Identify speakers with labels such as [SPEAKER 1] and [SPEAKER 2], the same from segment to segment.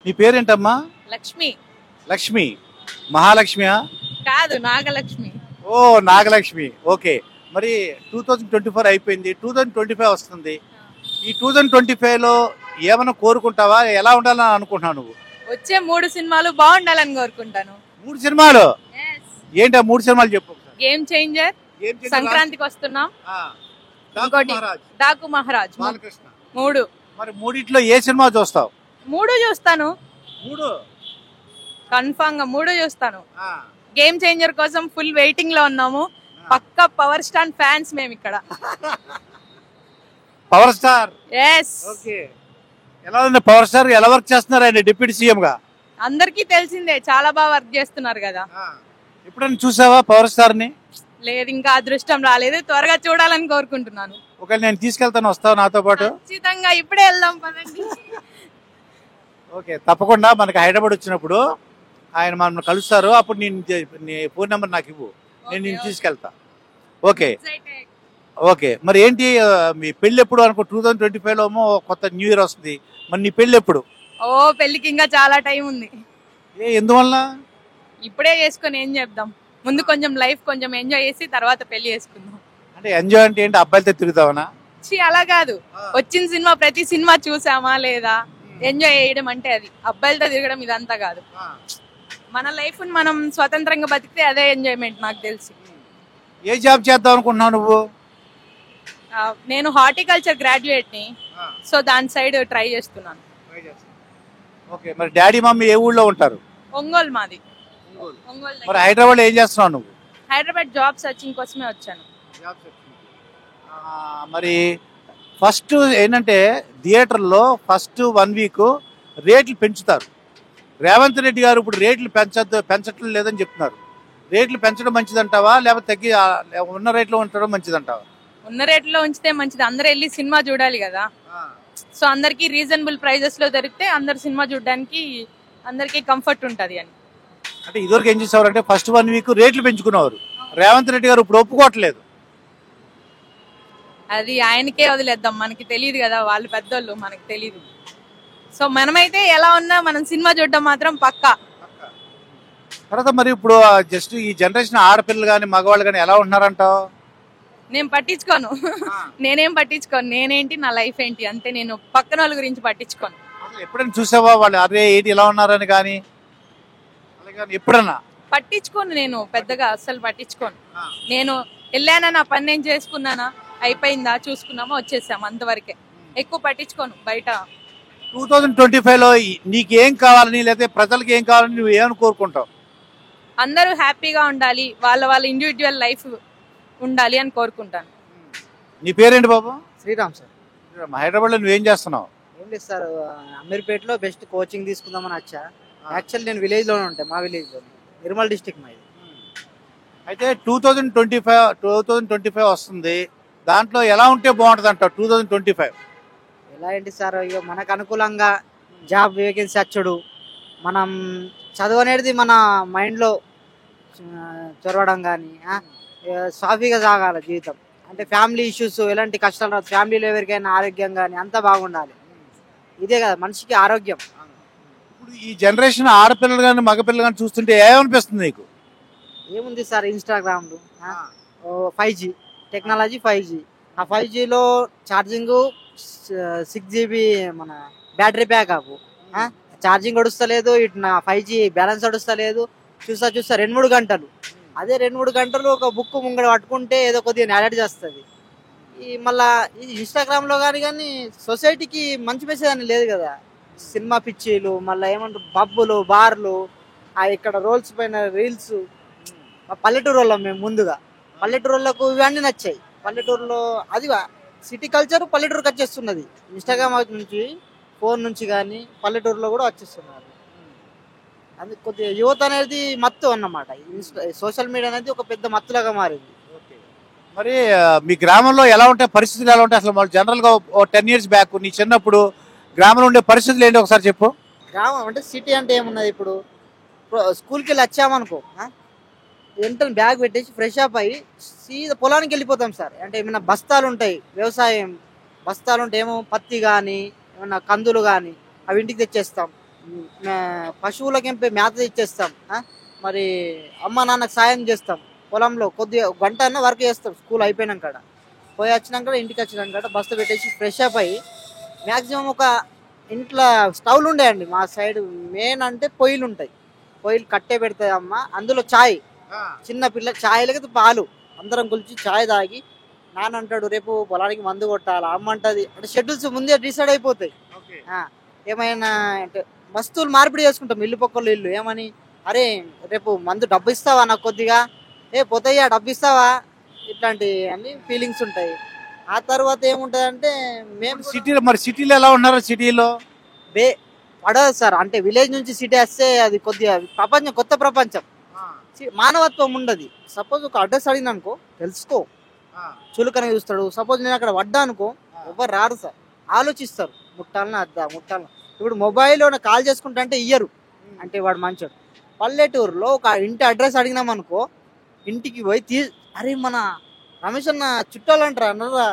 [SPEAKER 1] నీ పేరేంటమ్మా?
[SPEAKER 2] లక్ష్మి.
[SPEAKER 1] లక్ష్మి. మహాలక్ష్మియా?
[SPEAKER 2] కాదు, నాగలక్ష్మి.
[SPEAKER 1] ఓ నాగలక్ష్మి. ఓకే. మరి 2024 అయిపోయింది, 2025 వస్తుంది. ఈ 2025లో ఏమైనా కోరుకుంటావా? ఎలా ఉండాలని అనుకుంటున్నావు నువ్వు?
[SPEAKER 2] వచ్చే 3 సినిమాలు బాగుండాలని కోరుకుంటాను.
[SPEAKER 1] 3 సినిమాలు ఏంటి? ఆ 3 సినిమాలు చెప్పు.
[SPEAKER 2] గేమ్ చేంజర్, సంక్రాంతికి వస్తున్నాం, ఇంకోటి డాకు మహారాజ్.
[SPEAKER 1] బాలకృష్ణ.
[SPEAKER 2] 3.
[SPEAKER 1] మరి మూడిట్లో ఏ సినిమా చూస్తావు?
[SPEAKER 2] 3 చూస్తాను,
[SPEAKER 1] 3
[SPEAKER 2] కన్ఫామ్ గా 3 చూస్తాను. గేమ్ చేంజర్ కోసం ఫుల్ వెయిటింగ్ లో ఉన్నాము. పక్కా పవర్ స్టార్ ఫ్యాన్స్ మేము ఇక్కడ.
[SPEAKER 1] Power star.
[SPEAKER 2] ఎస్.
[SPEAKER 1] ఓకే. ఎలా ఉంది పవర్ స్టార్? ఎలా వర్క్ చేస్తున్నారు ఆయన డిప్యూటీ సీఎం గా?
[SPEAKER 2] అందరికీ తెలిసిందే, చాలా బాగా వర్క్ చేస్తున్నారు కదా.
[SPEAKER 1] ఎప్పుడైనా చూసావా పవర్ స్టార్ ని?
[SPEAKER 2] లేదు, ఇంకా అదృష్టం రాలేదు. త్వరగా చూడాలని కోరుకుంటున్నాను.
[SPEAKER 1] ఒకవేళ నేను తీసుకెళ్తాను, వస్తావు నాతో పాటు?
[SPEAKER 2] ఖచ్చితంగా, ఇప్పుడే వెళ్దాం పదండి.
[SPEAKER 1] ఓకే, తప్పకుండా. మనకి హైదరాబాద్ వచ్చినప్పుడు ఆయన మనం కలుస్తారు. అప్పుడు నీ ఫోన్ నెంబర్ నాకు ఇవ్వు, నేను నిన్ను తీసుకెళ్తా. ఓకే. ఓకే. మరి ఏంటి మీ పెళ్లి ఎప్పుడు అనుకో? 2025లో ఏమో కొత్త న్యూ ఇయర్ వస్తుంది. మరి నీ పెళ్లి ఎప్పుడు?
[SPEAKER 2] ఓ, పెళ్లికి ఇంకా చాలా టైం ఉంది.
[SPEAKER 1] ఎందువల్ల?
[SPEAKER 2] ఇప్పుడే చేసుకొని ఏం చేద్దాం, ముందు కొంచెం లైఫ్ కొంచెం ఎంజాయ్ చేసి తర్వాత పెళ్లి చేసుకుందాం.
[SPEAKER 1] అంటే ఎంజాయ్ అంటే ఏంటి? అబ్బాయిలతో తిరుగుతావనా?
[SPEAKER 2] అలా కాదు, వచ్చిన సినిమా ప్రతి సినిమా చూసామా లేదా, ఎంజాయ్ చేయడం అంటే అది. అబ్బాయిలతో తిరగడం ఇదంతా కాదు. మన లైఫ్ మనం స్వతంత్రంగా బతికితే అదే ఎంజాయ్మెంట్ నాకు తెలిసి.
[SPEAKER 1] ఏ జాబ్ చేద్దాం అనుకుంటున్నావు నువ్వు?
[SPEAKER 2] నేను హార్టికల్చర్ గ్రాడ్యుయేట్ ని, సో దాని సైడ్ ట్రై చేస్తున్నాను.
[SPEAKER 1] ఓకే. మరి డాడీ మమ్మీ ఏ ఊళ్ళో ఉంటారు?
[SPEAKER 2] ఒంగోలు మాది.
[SPEAKER 1] మరి హైదరాబాద్ ఏం చేస్తున్నావు నువ్వు?
[SPEAKER 2] హైదరాబాద్ జాబ్ సర్చింగ్ కోసమే వచ్చాను.
[SPEAKER 1] మరి ఫస్ట్ ఏంటంటే థియేటర్లో ఫస్ట్ 1 వీక్ రేట్లు పెంచుతారు. రేవంత్ రెడ్డి గారు ఇప్పుడు రేట్లు పెంచట్లేదు లేదని చెప్తున్నారు. రేట్లు పెంచడం మంచిదంటావా, లేకపోతే తగ్గి ఉన్న రేట్లో ఉంచడం మంచిదంటావా?
[SPEAKER 2] ఉన్న రేట్లో ఉంచితే మంచిది. అందరూ వెళ్ళి సినిమా చూడాలి కదా. సో అందరికి రీజనబుల్ ప్రైజెస్ లో దొరికితే అందరు సినిమా చూడడానికి అందరికి కంఫర్ట్ ఉంటది అని.
[SPEAKER 1] అంటే ఇదివరకు ఏం చేసేవారంటే ఫస్ట్ 1 వీక్ రేట్లు పెంచుకునేవారు. రేవంత్ రెడ్డి గారు ఇప్పుడు ఒప్పుకోవట్లేదు.
[SPEAKER 2] అది ఆయనకే వదిలేద్దాం, మనకి తెలియదు కదా, వాళ్ళు పెద్దోళ్ళు, మనకి తెలియదు. సో మనమైతే ఎలా ఉన్నా మనం సినిమా చూడడం మాత్రం పక్కా.
[SPEAKER 1] తర్వాత మరి ఇప్పుడు జస్ట్ ఈ జనరేషన్ ఆడపిల్లలు కానీ మగవాళ్ళు కానీ ఎలా ఉంటున్నారంటావు?
[SPEAKER 2] నేను పట్టించుకోను. నేనేం పట్టించుకోను. నేనేంటి, నా లైఫ్ ఏంటి అంతే. నేను పక్కన వాళ్ళ గురించి పట్టించుకోను.
[SPEAKER 1] ఎప్పుడైనా చూసావా వాళ్ళు అరే ఏంటి ఇలా ఉన్నారని? కానీ ఎప్పుడన్నా
[SPEAKER 2] పట్టించుకోను. నేను పెద్దగా అస్సలు పట్టించుకోను. నేను వెళ్ళానా, నా పని నేను చేసుకున్నానా, అయిపోయిందా, చూసుకున్నామా, వచ్చేసాము, అంతవరకే. ఎక్కువ పట్టించుకోను బయట.
[SPEAKER 1] 2025లో నీకేం కావాలని, లేకపోతే ప్రజలకు ఏం కావాలని నువ్వు ఏమని కోరుకుంటావు?
[SPEAKER 2] అందరూ హ్యాపీగా ఉండాలి, వాళ్ళ వాళ్ళ ఇండివిజువల్ లైఫ్ ఉండాలి అని కోరుకుంటాను.
[SPEAKER 1] నీ పేరేంటి బాబు?
[SPEAKER 3] శ్రీరామ్ సార్.
[SPEAKER 1] హైదరాబాద్ లో నువ్వేం చేస్తున్నావు?
[SPEAKER 3] ఏం లేదు సార్, అమీర్పేటలో బెస్ట్ కోచింగ్ తీసుకుందామని వచ్చా. యాక్చువల్ నేను విలేజ్ లోనే ఉంటాను, మా విలేజ్ లో, నిర్మల్ డిస్ట్రిక్ట్ మాది.
[SPEAKER 1] అయితే 2025 వస్తుంది. దాంట్లో ఎలా ఉంటే బాగుంటుంది అంటావు 2025?
[SPEAKER 3] ఎలా ఏంటి సార్, ఇక మనకు అనుకూలంగా జాబ్ వేకెన్సీ వచ్చుడు, మనం చదువు అనేది మన మైండ్లో చొరవడం కానీ సాఫీగా సాగాల జీవితం. అంటే ఫ్యామిలీ ఇష్యూస్, ఎలాంటి కష్టాలు రాదు, ఫ్యామిలీలో ఎవరికైనా ఆరోగ్యం కానీ అంతా బాగుండాలి. ఇదే కదా మనిషికి ఆరోగ్యం.
[SPEAKER 1] ఇప్పుడు ఈ జనరేషన్ ఆడపిల్లలు కానీ మగపిల్లలు కానీ చూస్తుంటే ఏమనిపిస్తుంది నీకు?
[SPEAKER 3] ఏముంది సార్, ఇన్స్టాగ్రామ్లు, 5G టెక్నాలజీ, 5G. ఆ 5Gలో ఛార్జింగ్ 6GB మన బ్యాటరీ బ్యాకప్, ఛార్జింగ్ గడుస్తలేదు, ఇటు నా 5G బ్యాలెన్స్ గడుస్తలేదు. చూస్తా 2-3 గంటలు. అదే 2-3 గంటలు ఒక బుక్ ముంగడ పట్టుకుంటే ఏదో కొద్దిగా అలర్ట్ చేస్తుంది. ఈ మళ్ళా ఇది ఇన్స్టాగ్రామ్లో కానీ సొసైటీకి మంచి మెసేజ్ అని లేదు కదా. సినిమా పిచ్చిలు, మళ్ళీ ఏమంటారు పబ్బులు, బార్లు, ఇక్కడ రోల్స్ పైన రీల్స్. పల్లెటూరు వాళ్ళం మేము ముందుగా. పల్లెటూరు వాళ్ళకు ఇవన్నీ నచ్చాయి. పల్లెటూరులో అది సిటీ కల్చర్ పల్లెటూరుకి వచ్చేస్తున్నది. ఇన్స్టాగ్రామ్ నుంచి, ఫోన్ నుంచి కానీ పల్లెటూరులో కూడా వచ్చేస్తున్నారు. అది కొద్దిగా యువత అనేది మత్తు అన్నమాట. సోషల్ మీడియా అనేది ఒక పెద్ద మత్తులాగా మారింది.
[SPEAKER 1] మరి మీ గ్రామంలో ఎలా ఉంటాయి పరిస్థితులు? ఎలా ఉంటాయి అసలు జనరల్గా 10 years బ్యాక్ నీ చిన్నప్పుడు గ్రామంలో ఉండే పరిస్థితులు ఏంటి ఒకసారి చెప్పు.
[SPEAKER 3] గ్రామం అంటే సిటీ అంటే ఏమున్నది, ఇప్పుడు స్కూల్కి వెళ్ళి వచ్చామనుకో, వెంటనే బ్యాగ్ పెట్టేసి ఫ్రెష్ అప్ అయ్యి సీదా పొలానికి వెళ్ళిపోతాం సార్. అంటే ఏమైనా బస్తాలు ఉంటాయి, వ్యవసాయం బస్తాలు ఉంటాయి, ఏమో పత్తి కానీ ఏమన్నా కందులు కానీ అవి ఇంటికి తెచ్చేస్తాం. పశువులకి మేత ఇచ్చేస్తాం. మరి అమ్మ నాన్నకు సాయం చేస్తాం. పొలంలో కొద్దిగా గంట అన్న వర్క్ చేస్తాం. స్కూల్ అయిపోయినాక పోయి వచ్చినాక ఇంటికి వచ్చినాక బస్తా పెట్టేసి ఫ్రెష్ అప్ అయ్యి మ్యాక్సిమం ఒక ఇంట్లో స్టవ్లు ఉండేయండి మా సైడ్. మెయిన్ అంటే పొయ్యిలు ఉంటాయి. పొయ్యిలు కట్టే పెడతాయి అమ్మ. అందులో చాయ్, చిన్న పిల్ల చాయ్ లేకపోతే పాలు అందరం కొలిచి చాయ్ తాగి నాన్న అంటాడు రేపు పొలానికి మందు కొట్టాలి, అమ్మ అంటది. అంటే షెడ్యూల్స్ ముందే డిసైడ్ అయిపోతాయి. ఏమైనా అంటే వస్తువులు మార్పిడి చేసుకుంటాం. ఇల్లు పక్కలు ఇల్లు ఏమని, అరే రేపు మందు డబ్బు ఇస్తావా నాకు కొద్దిగా, పోతాయా డబ్బు ఇస్తావా, ఇట్లాంటి అన్ని ఫీలింగ్స్ ఉంటాయి. ఆ తర్వాత ఏముంటది అంటే మేము
[SPEAKER 1] సిటీలో మరి సిటీలో ఎలా ఉన్నారు? సిటీలో
[SPEAKER 3] పడదు సార్. అంటే విలేజ్ నుంచి సిటీ వస్తే అది కొద్దిగా ప్రపంచం, కొత్త ప్రపంచం, మానవత్వం ఉండదు. సపోజ్ ఒక అడ్రస్ అడిగిన అనుకో తెలుసుకో, చులకన చూస్తాడు. సపోజ్ నేను అక్కడ పడ్డా అనుకో ఎవరు రారు సార్, ఆలోచిస్తారు ముట్టాలని అద్దా ముట్టాలని. ఇప్పుడు మొబైల్లో కాల్ చేసుకుంటా అంటే ఇయ్యరు, అంటే వాడు మంచోడు. పల్లెటూరులో ఒక ఇంటి అడ్రస్ అడిగినాం అనుకో ఇంటికి పోయి అరే మన రమేష్ అన్న చుట్టాలు అంటారా అన్నదా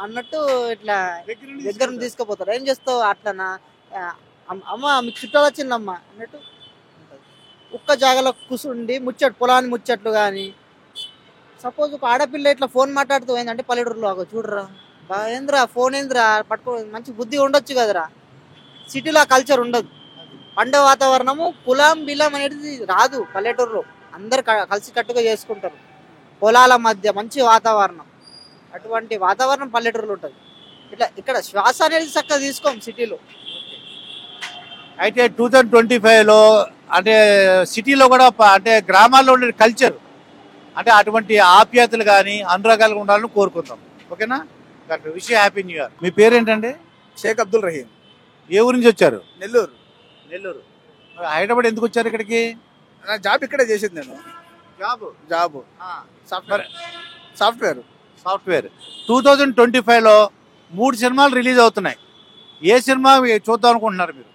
[SPEAKER 3] అన్నట్టు ఇట్లా దగ్గర తీసుకుపోతారు. ఏం చేస్తావు అట్లనా, అమ్మ మీకు చుట్టాలు వచ్చిందమ్మా అన్నట్టు ఒక్క జాగాలో కూర్చుండి ముచ్చట్లు, పొలాన్ని ముచ్చట్లు. కానీ సపోజ్ ఒక ఆడపిల్ల ఇట్లా ఫోన్ మాట్లాడుతూ ఏంటంటే పల్లెటూరులో చూడరా ఏంద్రా ఫోన్ ఏంద్రా పట్టుకో, మంచి బుద్ధి ఉండొచ్చు కదరా. సిటీలో కల్చర్ ఉండదు. పండే వాతావరణము కులం బిలం అనేది రాదు. పల్లెటూరులో అందరు కలిసి కట్టుగా చేసుకుంటారు. పొలాల మధ్య మంచి వాతావరణం, అటువంటి వాతావరణం పల్లెటూరులో ఉంటుంది. ఇట్లా ఇక్కడ శ్వాస అనేది చక్కగా తీసుకోం సిటీలో.
[SPEAKER 1] అయితే 2025లో అంటే సిటీలో కూడా అంటే గ్రామాల్లో ఉండే కల్చర్ అంటే అటువంటి ఆప్యాయతలు కానీ అనురాగాలు ఉండాలని కోరుకుందాం. ఓకేనా? Wish you happy new year. మీ పేరేంటండి?
[SPEAKER 4] షేక్ అబ్దుల్ రహీం.
[SPEAKER 1] ఏ ఊరి నుంచి వచ్చారు?
[SPEAKER 4] నెల్లూరు.
[SPEAKER 1] నెల్లూరు. హైదరాబాద్ ఎందుకు వచ్చారు ఇక్కడికి?
[SPEAKER 4] నా జాబ్ ఇక్కడే చేసేది నేను. Job software.
[SPEAKER 1] 2025లో 3 సినిమాలు రిలీజ్ అవుతున్నాయి. ఏ సినిమా చూద్దాం అనుకుంటున్నారు మీరు?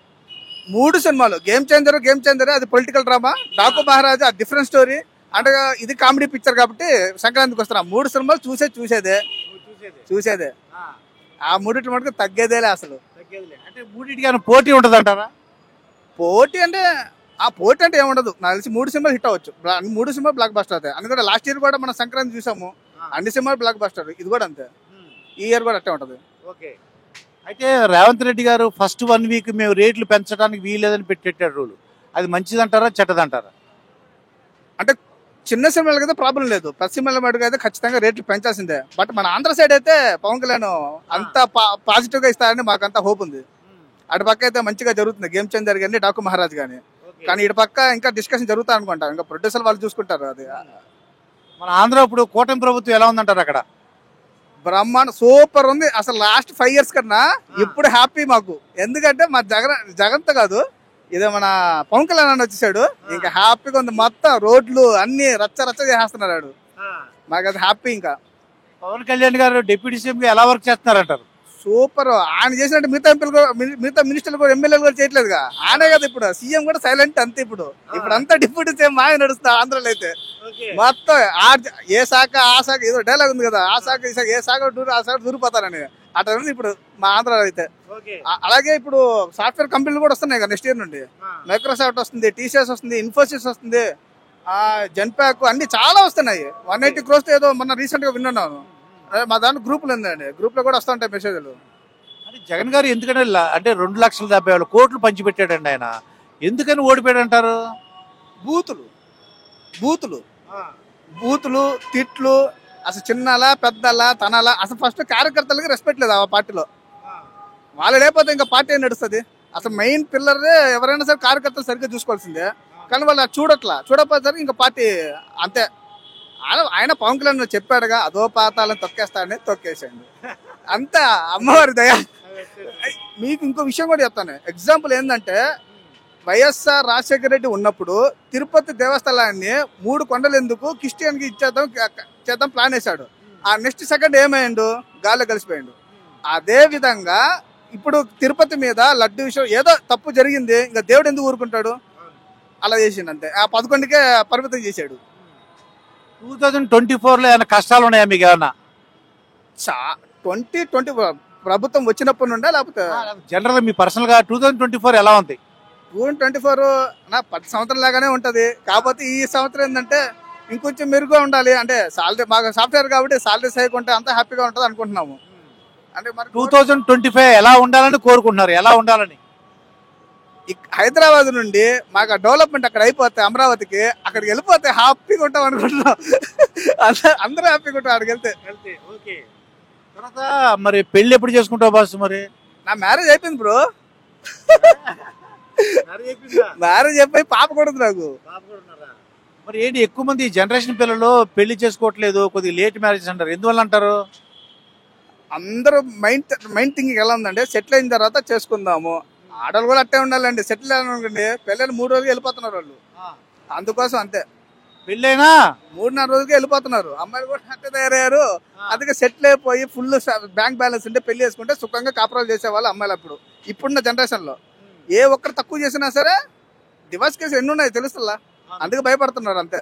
[SPEAKER 4] 3 సినిమాలు. గేమ్ చేంజర్ అది పొలిటికల్ డ్రామా. డాకు మహారాజా అది డిఫరెంట్ స్టోరీ. అంటే ఇది కామెడీ పిక్చర్ కాబట్టి సంక్రాంతికి వస్తున్నా. 3 సినిమాలు చూసేదే. ఆ 3 మటుకు తగ్గేదేలే అసలు.
[SPEAKER 1] అంటే 3 పోటీ ఉంటుంది అంటారా?
[SPEAKER 4] పోటీ అంటే ఏముండదు. నాకు తెలిసి 3 సినిమాలు హిట్ అవ్వచ్చు. 3 సినిమాలు బ్లాక్ బస్టర్ అవుతాయి. అందుకని లాస్ట్ ఇయర్ కూడా మనం సంక్రాంతి చూసాము, అన్ని సినిమాలు బ్లాక్ బస్టర్. ఇది కూడా అంతే, ఈ ఇయర్ కూడా అట్టే ఉంటది.
[SPEAKER 1] ఓకే. అయితే రేవంత్ రెడ్డి గారు ఫస్ట్ 1 వీక్ మేము రేట్లు పెంచడానికి వీలేదని పెట్టాడు రూల్. అది మంచిదంటారా చెడ్డదంటారా?
[SPEAKER 4] అంటే చిన్న సినిమాలకి అయితే ప్రాబ్లం లేదు, ప్రతి సినిమాల మటుకు అయితే ఖచ్చితంగా రేట్లు పెంచాల్సిందే. బట్ మన ఆంధ్ర సైడ్ అయితే పవన్ కళ్యాణ్ అంత పాజిటివ్ గా ఇస్తారని మాకు అంత హోప్ ఉంది. అటు పక్క అయితే మంచిగా జరుగుతుంది, గేమ్ చేంజర్ కానీ డాకు మహారాజ్ కానీ. కానీ ఇటు పక్క ఇంకా డిస్కషన్ జరుగుతా అనుకుంటా, ఇంకా ప్రొడ్యూసర్ వాళ్ళు చూసుకుంటారు. అది
[SPEAKER 1] మన ఆంధ్ర ఇప్పుడు కూటమి ప్రభుత్వం ఎలా ఉందంటారు? అక్కడ
[SPEAKER 4] బ్రహ్మాండ సూపర్ ఉంది. అసలు లాస్ట్ 5 years కన్నా ఇప్పుడు హ్యాపీ మాకు. ఎందుకంటే మా జగన్తో కాదు, ఇదే మన పవన్ కళ్యాణ్ వచ్చేసాడు, ఇంకా హ్యాపీగా ఉంది. మొత్తం రోడ్లు అన్ని రచ్చ చేసేస్తున్నాడు. మాకు అది హ్యాపీ. ఇంకా
[SPEAKER 1] పవన్ కళ్యాణ్ గారు డిప్యూటీ సీఎం గా ఎలా వర్క్ చేస్తున్నారంటారు?
[SPEAKER 4] సూపర్. ఆయన చేసినట్టు మిగతా మినిస్టర్లు కూడా ఎమ్మెల్యేలు కూడా చేయట్లేదుగా. ఆయనే కదా ఇప్పుడు సీఎం కూడా సైలెంట్ అంతే. ఇప్పుడు అంతా డిప్యూటీ సీఎం మాయ నడుస్తా ఆంధ్రలో అయితే. మొత్తం ఏ శాఖ ఆ శాఖ, ఏదో డైలాగ్ ఉంది కదా, ఆ శాఖ ఈ శాఖ, ఏ శాఖ ఆ శాఖ దూరిపోతారని. అట్లా ఉంది ఇప్పుడు మా ఆంధ్రలో అయితే. అలాగే ఇప్పుడు సాఫ్ట్వేర్ కంపెనీలు కూడా వస్తున్నాయి కదా నెక్స్ట్ ఇయర్ నుండి. మైక్రోసాఫ్ట్ వస్తుంది, టీసీఎస్ వస్తుంది, ఇన్ఫోసిస్ వస్తుంది, జెన్పాక్ అన్ని చాలా వస్తున్నాయి. 180 crores ఏదో మొన్న రీసెంట్ గా విన్నాను. మా దాంట్లో గ్రూపులు ఉందండి, గ్రూప్ లో కూడా వస్తూ ఉంటాయి మెసేజ్లు.
[SPEAKER 1] అంటే జగన్ గారు ఎందుకంటే అంటే 2,70,000 కోట్లు పంచిపెట్టాడండి ఆయన. ఎందుకని ఓడిపోయాడు అంటారు? బూతులు తిట్లు, అసలు చిన్నలా పెద్దలా తనలా. అసలు ఫస్ట్ కార్యకర్తలకి రెస్పెక్ట్ లేదు ఆ పార్టీలో. వాళ్ళు లేకపోతే ఇంకా పార్టీ ఏం నడుస్తుంది? అసలు మెయిన్ పిల్లరే ఎవరైనా సరే కార్యకర్తలు సరిగ్గా చూసుకోవాల్సిందే. కానీ వాళ్ళు చూడకపోతే ఇంకా పార్టీ అంతే. ఆయన పవన్ కళ్యాణ్ చెప్పాడుగా, అదో పాతాలను తొక్కేస్తాడని తొక్కేసాడు అంతే. అమ్మవారి దయ. మీకు ఇంకో విషయం కూడా చెప్తాను. ఎగ్జాంపుల్ ఏంటంటే, వైఎస్ఆర్ రాజశేఖర రెడ్డి ఉన్నప్పుడు తిరుపతి దేవస్థానాన్ని 3 కొండలు ఎందుకు క్రిస్టియన్ కి చేద్దాం ప్లాన్ వేశాడు. ఆ నెక్స్ట్ సెకండ్ ఏమైండు? గాల్లో కలిసిపోయాడు. అదే విధంగా ఇప్పుడు తిరుపతి మీద లడ్డు విషయం ఏదో తప్పు జరిగింది, ఇంకా దేవుడు ఎందుకు ఊరుకుంటాడు? అలా చేసిండు అంతే. ఆ 11కే పరిమితం చేశాడు. 2024లో ఏమైనా కష్టాలు ఉన్నాయా మీకు? ఏమన్నా
[SPEAKER 4] 2020 ప్రభుత్వం వచ్చినప్పటి నుండే లేకపోతే
[SPEAKER 1] జనరల్ మీ పర్సనల్ గా 2024 ఎలా ఉంది?
[SPEAKER 4] 2024 నా 10 సంవత్సరం లాగానే ఉంటది. కాకపోతే ఈ సంవత్సరం ఏంటంటే ఇంకొంచెం మెరుగుగా ఉండాలి. అంటే సాలరీ మాకు సాఫ్ట్వేర్ కాబట్టి సాలరీస్ అయ్యకుంటే అంతా హ్యాపీగా ఉంటుంది అనుకుంటున్నాము. అంటే మరి
[SPEAKER 1] 2025 ఎలా ఉండాలని కోరుకుంటున్నారు? ఎలా ఉండాలని?
[SPEAKER 4] హైదరాబాద్ నుండి మాకు డెవలప్మెంట్ అక్కడ అయిపోతే అమరావతికి అక్కడికి వెళ్ళిపోతే హ్యాపీగా ఉంటాం అనుకుంటున్నాం. అందరూ హ్యాపీగా ఉంటాం అక్కడికి వెళ్తే.
[SPEAKER 1] ఓకే. తర్వాత మరి పెళ్లి ఎప్పుడు చేసుకుంటావు బాస్? మరి
[SPEAKER 4] నా మ్యారేజ్ అయిపోయింది బ్రో. మ్యారేజ్ అయిపోయి పాప కూడా ఉంది నాకు.
[SPEAKER 1] మరి ఏంటి ఎక్కువ మంది జనరేషన్ పిల్లలు పెళ్లి చేసుకోవట్లేదు, కొద్దిగా లేట్ మ్యారేజ్ అంటారు, ఎందువల్ల అంటారు?
[SPEAKER 4] అందరూ మైండ్ థింకింగ్ ఎలా ఉందంటే సెటిల్ అయిన తర్వాత చేసుకుందాము. ఆడలు కూడా అట్టే ఉండాలండి. సెటిల్ అనుకోండి పెళ్ళైన 3 రోజులకి వెళ్ళిపోతున్నారు వాళ్ళు. అందుకోసం అంతే,
[SPEAKER 1] పెళ్ళైనా
[SPEAKER 4] 3-4 రోజులకి వెళ్ళిపోతున్నారు. అమ్మాయిలు కూడా అట్టే తయారయ్యారు. అందుకే సెటిల్ అయిపోయి ఫుల్ బ్యాంక్ బ్యాలెన్స్ ఉంటే పెళ్లి చేసుకుంటే సుఖంగా కాపురాలు చేసేవాళ్ళు అమ్మాయిలు. ఇప్పుడున్న జనరేషన్ లో ఏ ఒక్కరు తక్కువ చేసినా సరే డివోర్స్ కేసు ఎన్ని ఉన్నాయి తెలుస్తుందా? అందుకే భయపడుతున్నారు అంతే.